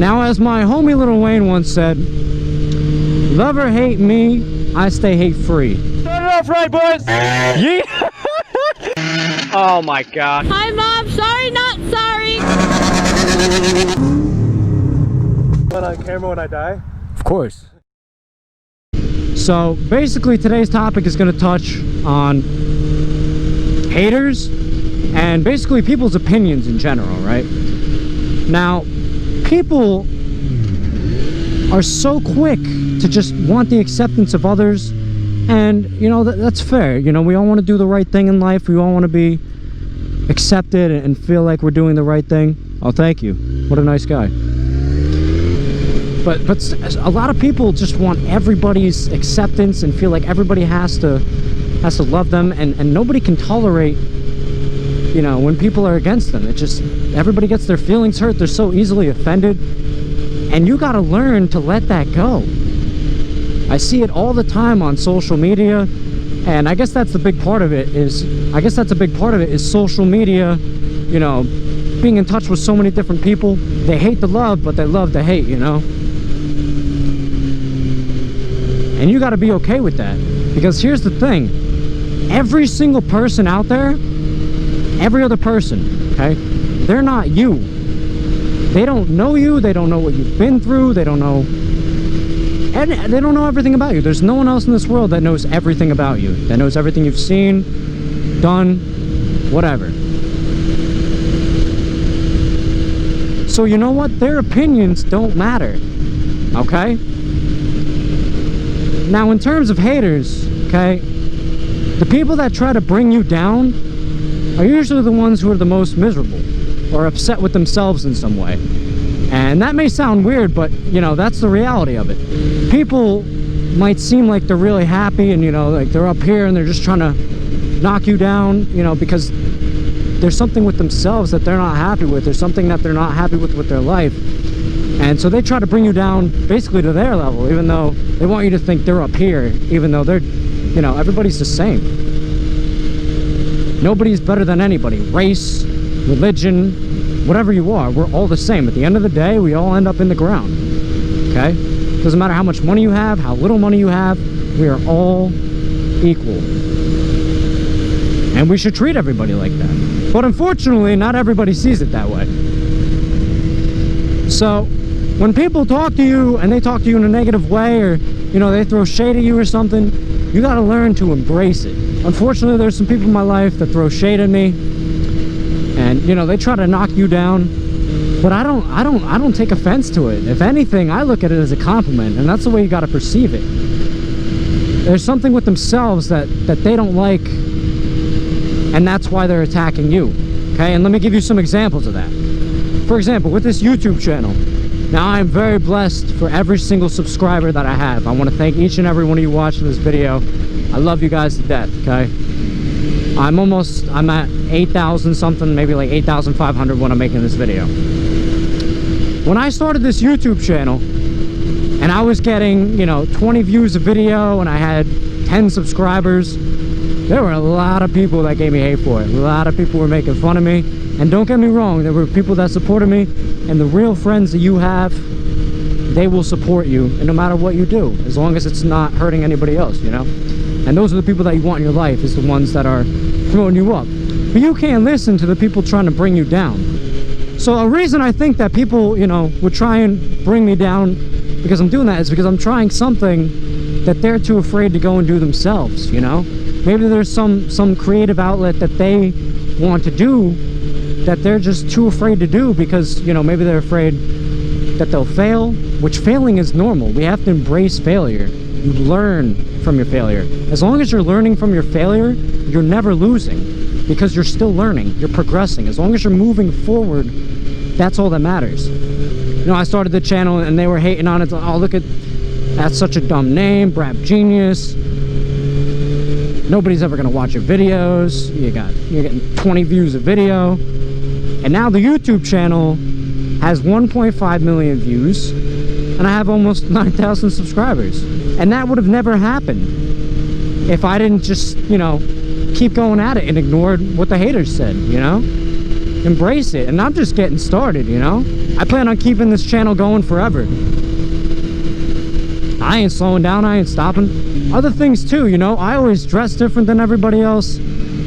Now, as my homie Lil Wayne once said, love or hate me, I stay hate free. Start it off right, boys! Yeah! Oh my god. Hi, Mom. Sorry, not sorry. But on camera when I die? Of course. So basically today's topic is going to touch on haters and basically people's opinions in general, right? Now, people are so quick to just want the acceptance of others, and you know, that's fair. You know, we all want to do the right thing in life. We all want to be accepted and feel like we're doing the right thing. Oh, thank you. What a nice guy. But a lot of people just want everybody's acceptance and feel like everybody has to love them, and nobody can tolerate, you know, when people are against them. It just, everybody gets their feelings hurt. They're so easily offended, and you got to learn to let that go. I see it all the time on social media, and I guess that's the big part of it is, social media, you know, being in touch with so many different people. They hate the love, but they love the hate, you know? And you got to be okay with that, because here's the thing. Every single person out there, every other person, okay, they're not you. They don't know you. They don't know what you've been through. They don't know, and they don't know everything about you. There's no one else in this world that knows everything about you, that knows everything you've seen, done, whatever. So you know what? Their opinions don't matter, okay? Now, in terms of haters, okay, the people that try to bring you down are usually the ones who are the most miserable or upset with themselves in some way. And that may sound weird, but, you know, that's the reality of it. People might seem like they're really happy and, you know, like they're up here and they're just trying to knock you down, you know, because there's something with themselves that they're not happy with. There's something that they're not happy with their life. And so they try to bring you down basically to their level, even though they want you to think they're up here, even though they're, you know, everybody's the same. Nobody's better than anybody. Race, religion, whatever you are, we're all the same. At the end of the day, we all end up in the ground, okay? Doesn't matter how much money you have, how little money you have, we are all equal. And we should treat everybody like that. But unfortunately, not everybody sees it that way. So, when people talk to you, and they talk to you in a negative way, or, you know, they throw shade at you or something, you gotta learn to embrace it. Unfortunately, there's some people in my life that throw shade at me, and, you know, they try to knock you down, but I don't take offense to it. If anything, I look at it as a compliment, and that's the way you gotta perceive it. There's something with themselves that they don't like, and that's why they're attacking you, okay? And let me give you some examples of that. For example, with this YouTube channel, now I am very blessed for every single subscriber that I have. I want to thank each and every one of you watching this video. I love you guys to death, okay? I'm at 8,000 something, maybe like 8,500 when I'm making this video. When I started this YouTube channel, and I was getting, you know, 20 views a video, and I had 10 subscribers, there were a lot of people that gave me hate for it. A lot of people were making fun of me. And don't get me wrong, there were people that supported me, and the real friends that you have, they will support you, and no matter what you do, as long as it's not hurting anybody else, you know? And those are the people that you want in your life, is the ones that are throwing you up. But you can't listen to the people trying to bring you down. So a reason I think that people, you know, would try and bring me down because I'm doing that is because I'm trying something that they're too afraid to go and do themselves, you know? Maybe there's some creative outlet that they want to do that they're just too afraid to do because, you know, maybe they're afraid that they'll fail, which failing is normal. We have to embrace failure. You learn from your failure. As long as you're learning from your failure, you're never losing because you're still learning. You're progressing. As long as you're moving forward, that's all that matters. You know, I started the channel and they were hating on it. Oh, look at, that's such a dumb name, Brap Genius. Nobody's ever gonna watch your videos. You're getting 20 views a video. And now the YouTube channel has 1.5 million views, and I have almost 9,000 subscribers. And that would have never happened if I didn't just, you know, keep going at it and ignored what the haters said, you know? embrace it. And I'm just getting started, you know. I plan on keeping this channel going forever. I ain't slowing down, I ain't stopping. Other things too, you know, I always dress different than everybody else.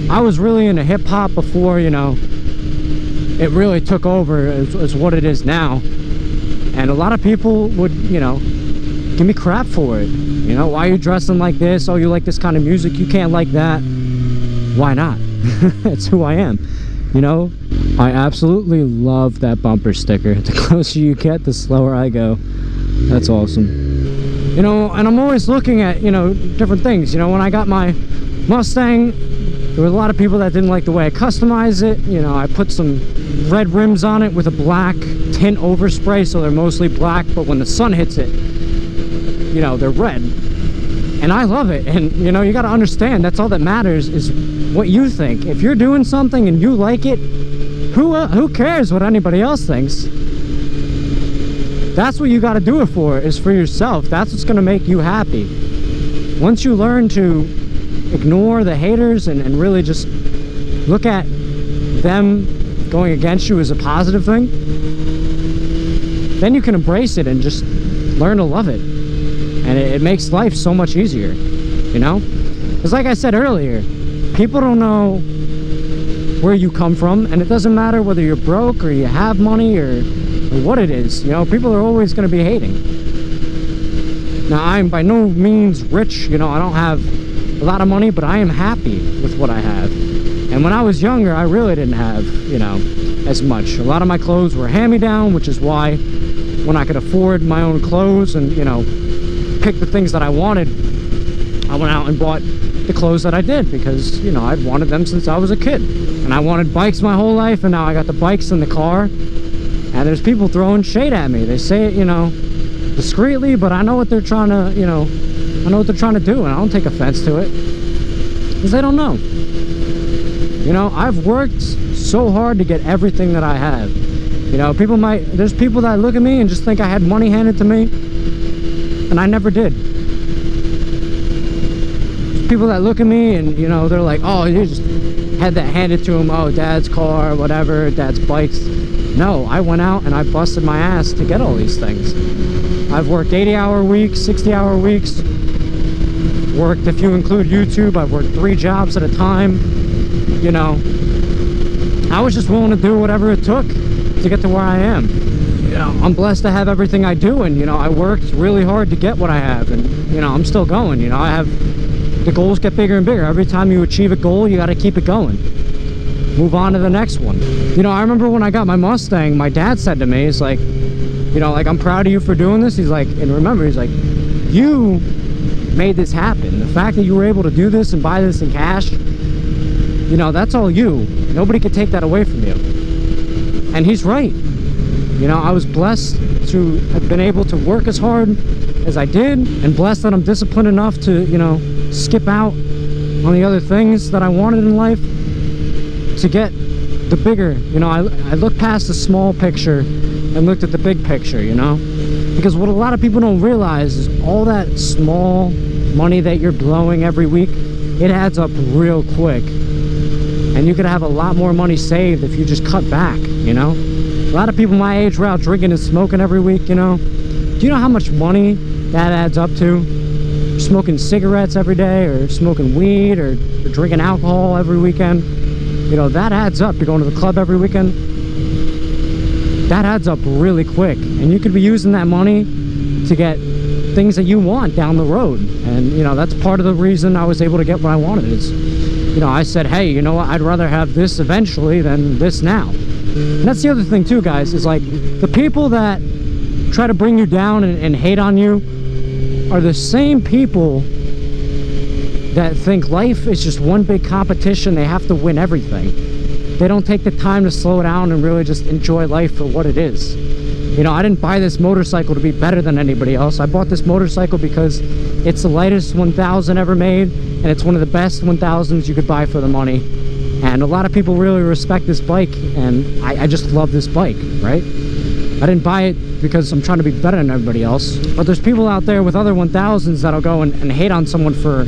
I was really into hip-hop before, you know, it really took over as what it is now. And a lot of people would, you know, give me crap for it. You know, why are you dressing like this? Oh, you like this kind of music, you can't like that. Why not? It's who I am, you know. I absolutely love that bumper sticker. The closer you get, the slower I go. That's awesome. You know, and I'm always looking at, you know, different things. You know, when I got my Mustang, there were a lot of people that didn't like the way I customized it. You know, I put some red rims on it with a black tint overspray, so they're mostly black, but when the sun hits it, you know, they're red. And I love it. And, you know, you got to understand, that's all that matters is what you think. If you're doing something and you like it, who cares what anybody else thinks? That's what you got to do it for, is for yourself. That's what's going to make you happy. Once you learn to ignore the haters and really just look at them going against you as a positive thing, then you can embrace it and just learn to love it. And it makes life so much easier, you know? Because like I said earlier, people don't know where you come from, and it doesn't matter whether you're broke or you have money or what it is. You know, people are always going to be hating. Now, I'm by no means rich, you know, I don't have a lot of money, but I am happy with what I have. And when I was younger, I really didn't have, you know, as much. A lot of my clothes were hand-me-down, which is why when I could afford my own clothes and, you know, pick the things that I wanted, I went out and bought the clothes that I did, because, you know, I'd wanted them since I was a kid. And I wanted bikes my whole life, and now I got the bikes in the car. And there's people throwing shade at me. They say it, you know, discreetly, but I know what they're trying to, you know, I know what they're trying to do, and I don't take offense to it, because they don't know. You know, I've worked so hard to get everything that I have. You know, there's people that look at me and just think I had money handed to me, and I never did. There's people that look at me and, you know, they're like, oh, you just had that handed to him. Oh, dad's car, whatever, dad's bikes. No, I went out and I busted my ass to get all these things. I've worked 80-hour weeks, 60-hour weeks. Worked, if you include YouTube, I've worked 3 jobs at a time. You know, I was just willing to do whatever it took to get to where I am. You know, I'm blessed to have everything I do, and, you know, I worked really hard to get what I have, and, you know, I'm still going. You know, the goals get bigger and bigger. Every time you achieve a goal, you got to keep it going. Move on to the next one. You know, I remember when I got my Mustang, my dad said to me, he's like, you know, like, I'm proud of you for doing this. He's like, and remember, he's like, you made this happen. The fact that you were able to do this and buy this in cash, you know, that's all you. Nobody could take that away from you. And he's right. You know, I was blessed to have been able to work as hard as I did, and blessed that I'm disciplined enough to, you know, skip out on the other things that I wanted in life to get the bigger. You know, I looked past the small picture and looked at the big picture, you know? Because what a lot of people don't realize is all that small money that you're blowing every week, it adds up real quick. And you could have a lot more money saved if you just cut back, you know? A lot of people my age were out drinking and smoking every week, you know? Do you know how much money that adds up to? Smoking cigarettes every day, or smoking weed, or drinking alcohol every weekend. You know, that adds up. You're going to the club every weekend. That adds up really quick. And you could be using that money to get things that you want down the road. And, you know, that's part of the reason I was able to get what I wanted is, you know, I said, hey, you know what, I'd rather have this eventually than this now. And that's the other thing too, guys, is like the people that try to bring you down and hate on you are the same people that think life is just one big competition. They have to win everything. They don't take the time to slow down and really just enjoy life for what it is. You know, I didn't buy this motorcycle to be better than anybody else. I bought this motorcycle because it's the lightest 1000 ever made, and it's one of the best 1000s you could buy for the money. And a lot of people really respect this bike, and I just love this bike, right? I didn't buy it because I'm trying to be better than everybody else. But there's people out there with other 1000s that'll go and hate on someone for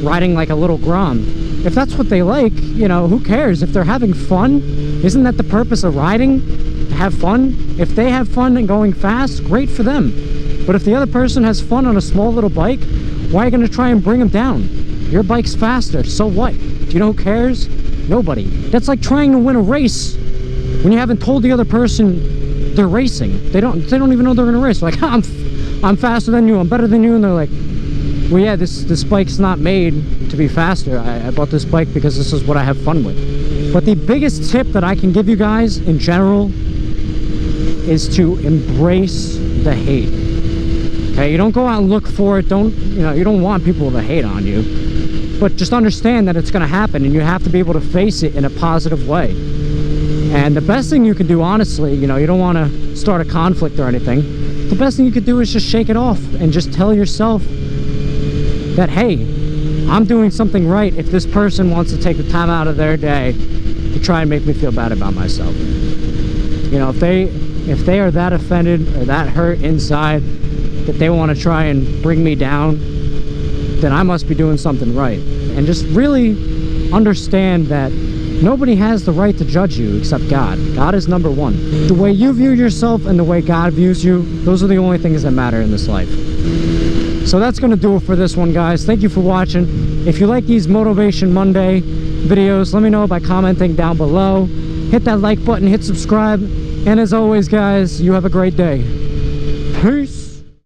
riding like a little Grom. if that's what they like, you know, who cares? If they're having fun, isn't that the purpose of riding? To have fun? If they have fun and going fast, great for them. But if the other person has fun on a small little bike, why are you going to try and bring them down? Your bike's faster, so what? Do you know who cares? Nobody. That's like trying to win a race when you haven't told the other person they're racing. They don't even know they're in a race. Like, I'm faster than you, I'm better than you, and they're like, well, yeah, this bike's not made to be faster. I bought this bike because this is what I have fun with. But the biggest tip that I can give you guys in general is to embrace the hate. Okay, you don't go out and look for it. You don't want people to hate on you. But just understand that it's going to happen, and you have to be able to face it in a positive way. And the best thing you can do, honestly, you know, you don't want to start a conflict or anything. The best thing you could do is just shake it off and just tell yourself that, hey, I'm doing something right if this person wants to take the time out of their day to try and make me feel bad about myself. You know, if they are that offended or that hurt inside that they want to try and bring me down, then I must be doing something right. And just really understand that nobody has the right to judge you except God. God is number one. The way you view yourself and the way God views you, those are the only things that matter in this life. So that's going to do it for this one, guys. Thank you for watching. If you like these MOTOvation Monday videos, let me know by commenting down below. Hit that like button, hit subscribe, and as always, guys, you have a great day. Peace.